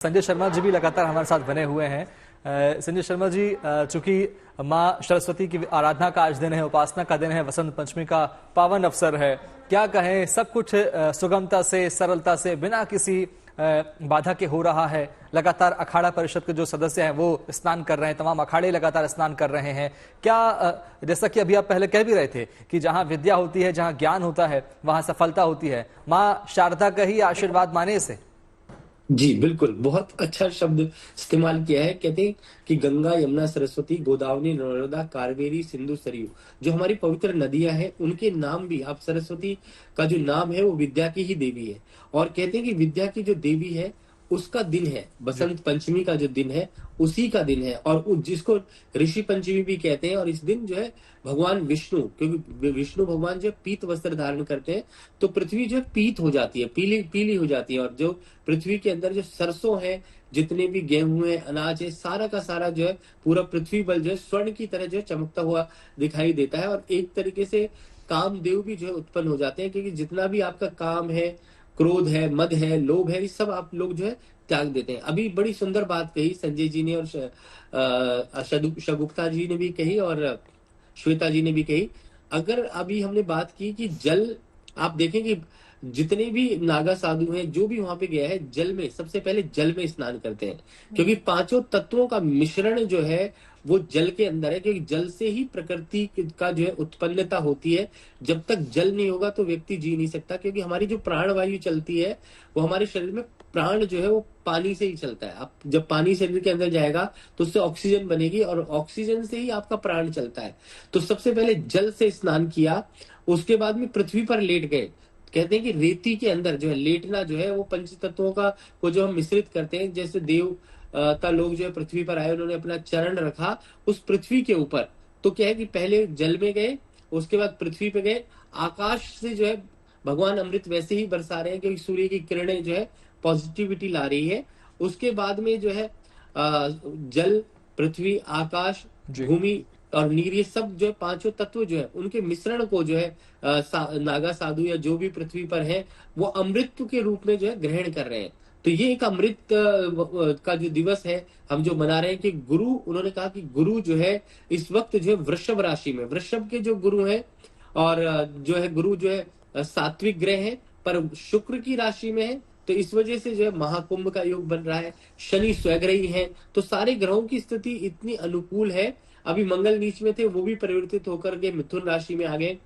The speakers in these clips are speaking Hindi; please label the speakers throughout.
Speaker 1: संजय शर्मा जी भी लगातार हमारे साथ बने हुए हैं। संजय शर्मा जी, चूंकि माँ सरस्वती की आराधना का आज दिन है, उपासना का दिन है, वसंत पंचमी का पावन अवसर है, क्या कहें, सब कुछ सुगमता से, सरलता से, बिना किसी बाधा के हो रहा है। लगातार अखाड़ा परिषद के जो सदस्य हैं वो स्नान कर रहे हैं, तमाम अखाड़े लगातार स्नान कर रहे हैं। क्या जैसा कि अभी आप पहले कह भी रहे थे कि जहां विद्या होती है, जहां ज्ञान होता है, वहां सफलता होती है। माँ शारदा का ही आशीर्वाद माने इसे।
Speaker 2: जी बिल्कुल, बहुत अच्छा शब्द इस्तेमाल किया है। कहते हैं कि गंगा, यमुना, सरस्वती, गोदावरी, नर्मदा, कावेरी, सिंधु, सरयू, जो हमारी पवित्र नदियां हैं, उनके नाम भी, आप सरस्वती का जो नाम है वो विद्या की ही देवी है। और कहते हैं कि विद्या की जो देवी है उसका दिन है, बसंत पंचमी का जो दिन है उसी का दिन है, और जिसको ऋषि पंचमी भी कहते हैं। और इस दिन जो है भगवान विष्णु, क्योंकि विष्णु भगवान जो पीत वस्त्र धारण करते हैं, तो पृथ्वी जो है पीत हो जाती है, पीली पीली हो जाती है। और जो पृथ्वी के अंदर जो सरसों है, जितने भी गेहूं है, अनाज है, सारा का सारा जो है पूरा पृथ्वी बल जो है स्वर्ण की तरह जो है चमकता हुआ दिखाई देता है। और एक तरीके से कामदेव भी जो है उत्पन्न हो जाते हैं, क्योंकि जितना भी आपका काम है, क्रोध है, मद है, लोभ है, ये सब आप लोग जो है त्याग देते हैं। अभी बड़ी सुंदर बात कही संजय जी ने, और शगुप्ता जी ने भी कही, और श्वेता जी ने भी कही। अगर अभी हमने बात की कि जल, आप देखें कि जितने भी नागा साधु हैं, जो भी वहां पे गया है, जल में सबसे पहले जल में स्नान करते हैं, क्योंकि पांचों तत्वों का मिश्रण जो है वो जल के अंदर है। क्योंकि जल से ही प्रकृति का जो है उत्पन्नता होती है। जब तक जल नहीं होगा तो व्यक्ति जी नहीं सकता, क्योंकि हमारी जो प्राण वायु चलती है वो हमारे शरीर में, प्राण जो है वो पानी से ही चलता है। आप जब पानी शरीर के अंदर जाएगा तो उससे ऑक्सीजन बनेगी, और ऑक्सीजन से ही आपका प्राण चलता है। तो सबसे पहले जल से स्नान किया, उसके बाद में पृथ्वी पर लेट गए। कहते हैं कि रेती के अंदर जो है लेटना जो है वो पंच तत्वों का को जो हम मिश्रित करते हैं। जैसे देवता लोग जो है पृथ्वी पर आए, उन्होंने अपना चरण रखा उस पृथ्वी के ऊपर। तो क्या है कि पहले जल में गए, उसके बाद पृथ्वी पे गए। आकाश से जो है भगवान अमृत वैसे ही बरसा रहे हैं, क्योंकि सूर्य की किरणें जो है पॉजिटिविटी ला रही है। उसके बाद में जो है जल, पृथ्वी, आकाश, भूमि और नीर, ये सब जो है पांचों तत्व जो है उनके मिश्रण को जो है नागा साधु या जो भी पृथ्वी पर है वो अमृत के रूप में जो है ग्रहण कर रहे हैं। तो ये एक अमृत का जो दिवस है हम जो मना रहे हैं, कि गुरु, उन्होंने कहा कि गुरु जो है इस वक्त जो है वृषभ राशि में, वृषभ के जो गुरु हैं, और जो है गुरु जो है सात्विक ग्रह है, पर शुक्र की राशि में है। तो इस वजह से जो है महाकुंभ का योग बन रहा है। शनि स्वग्रही है, तो सारे ग्रहों की स्थिति इतनी अनुकूल है। अभी मंगल नीच में थे, वो भी परिवर्तित होकर के मिथुन राशि में आ गए।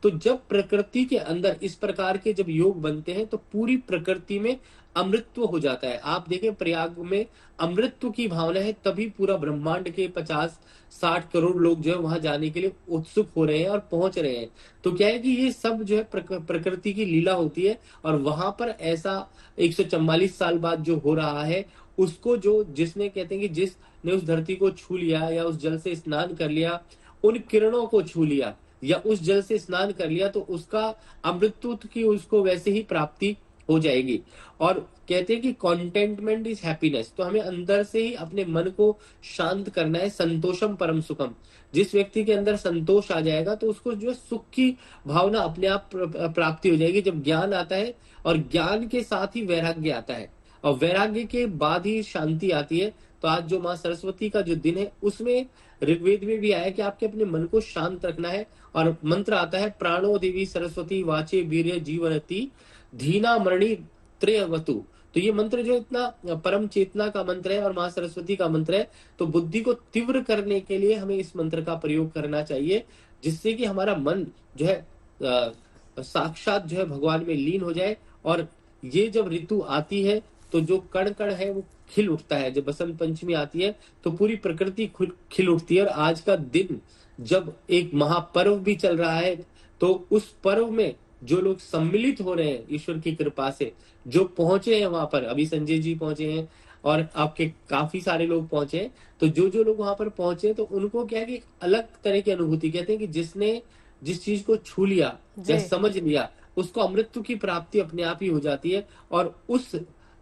Speaker 2: तो जब प्रकृति के अंदर इस प्रकार के जब योग बनते हैं तो पूरी प्रकृति में अमृतत्व हो जाता है। आप देखें प्रयाग में अमृतत्व की भावना है, तभी पूरा ब्रह्मांड के 50-60 करोड़ लोग जो है वहां जाने के लिए उत्सुक हो रहे हैं और पहुंच रहे हैं। तो क्या है कि ये सब जो है प्रकृति की लीला होती है। और वहां पर ऐसा 144 साल बाद जो हो रहा है, उसको जो जिसने, कहते हैं कि जिसने उस धरती को छू लिया या उस जल से स्नान कर लिया, उन किरणों को छू लिया या उस जल से स्नान कर लिया, तो उसका अमृतत्व की उसको वैसे ही प्राप्ति हो जाएगी। और कहते हैं कि कॉन्टेंटमेंट इज हैप्पीनेस। तो हमें अंदर से ही अपने मन को शांत करना है। संतोषम परम सुखम, जिस व्यक्ति के अंदर संतोष आ जाएगा तो उसको जो है सुख की भावना अपने आप प्राप्ति हो जाएगी। जब ज्ञान आता है, और ज्ञान के साथ ही वैराग्य आता है, और वैराग्य के बाद ही शांति आती है। तो आज जो माँ सरस्वती का जो दिन है, उसमें ऋग्वेद में भी आया कि आपके अपने मन को शांत रखना है। और मंत्र आता है, प्राणो देवी सरस्वती वाचे वीर्य जीवनति धीना मरणि त्रयवतु। तो ये मंत्र जो इतना परम चेतना का मंत्र है और माँ सरस्वती का मंत्र है। तो बुद्धि को तीव्र करने के लिए हमें इस मंत्र का प्रयोग करना चाहिए, जिससे कि हमारा मन जो है साक्षात जो है भगवान में लीन हो जाए। और ये जब ऋतु आती है तो जो कण कण है वो खिल उठता है। जब बसंत पंचमी आती है तो पूरी प्रकृति खिल उठती है। और आज का दिन जब एक महापर्व भी चल रहा है, तो उस पर्व में जो लोग सम्मिलित हो रहे हैं ईश्वर की कृपा से, जो पहुंचे हैं वहां पर, अभी संजय जी पहुंचे हैं और आपके काफी सारे लोग पहुंचे हैं। तो जो लोग वहां पर पहुंचे तो उनको क्या है कि एक अलग तरह की अनुभूति, कहते हैं कि जिसने जिस चीज को छू लिया या समझ लिया, उसको अमृतत्व की प्राप्ति अपने आप ही हो जाती है। और उस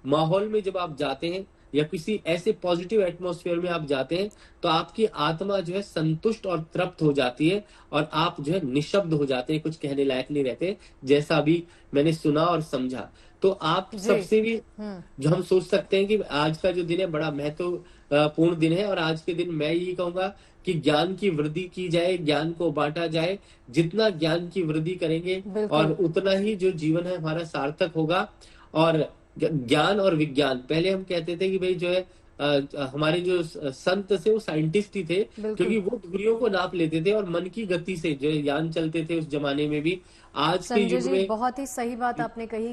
Speaker 2: माहौल में जब आप जाते हैं या किसी ऐसे पॉजिटिव एटमॉस्फेयर में आप जाते हैं, तो आपकी आत्मा जो है संतुष्ट और तृप्त हो जाती है, और आप जो है निशब्द हो जाते हैं, कुछ कहने लायक नहीं रहते, जैसा अभी मैंने सुना और समझा। तो आप
Speaker 3: जी।
Speaker 2: सबसे भी जो हम सोच सकते हैं कि आज का जो दिन है बड़ा महत्वपूर्ण दिन है, और आज के दिन मैं यही कहूंगा कि ज्ञान की वृद्धि की जाए, ज्ञान को बांटा जाए। जितना ज्ञान की वृद्धि करेंगे
Speaker 3: बिल्कुल।
Speaker 2: और उतना ही जो जीवन है हमारा सार्थक होगा। और ज्ञान और विज्ञान, पहले हम कहते थे कि भाई जो है हमारे जो संत थे वो साइंटिस्ट ही थे,
Speaker 3: बिल्कुल।
Speaker 2: क्योंकि वो दूरियों को नाप लेते थे और मन की गति से जो है यान चलते थे उस जमाने में भी। आज के
Speaker 3: संजय
Speaker 2: युग
Speaker 3: जी,
Speaker 2: में
Speaker 3: बहुत ही सही बात आपने कही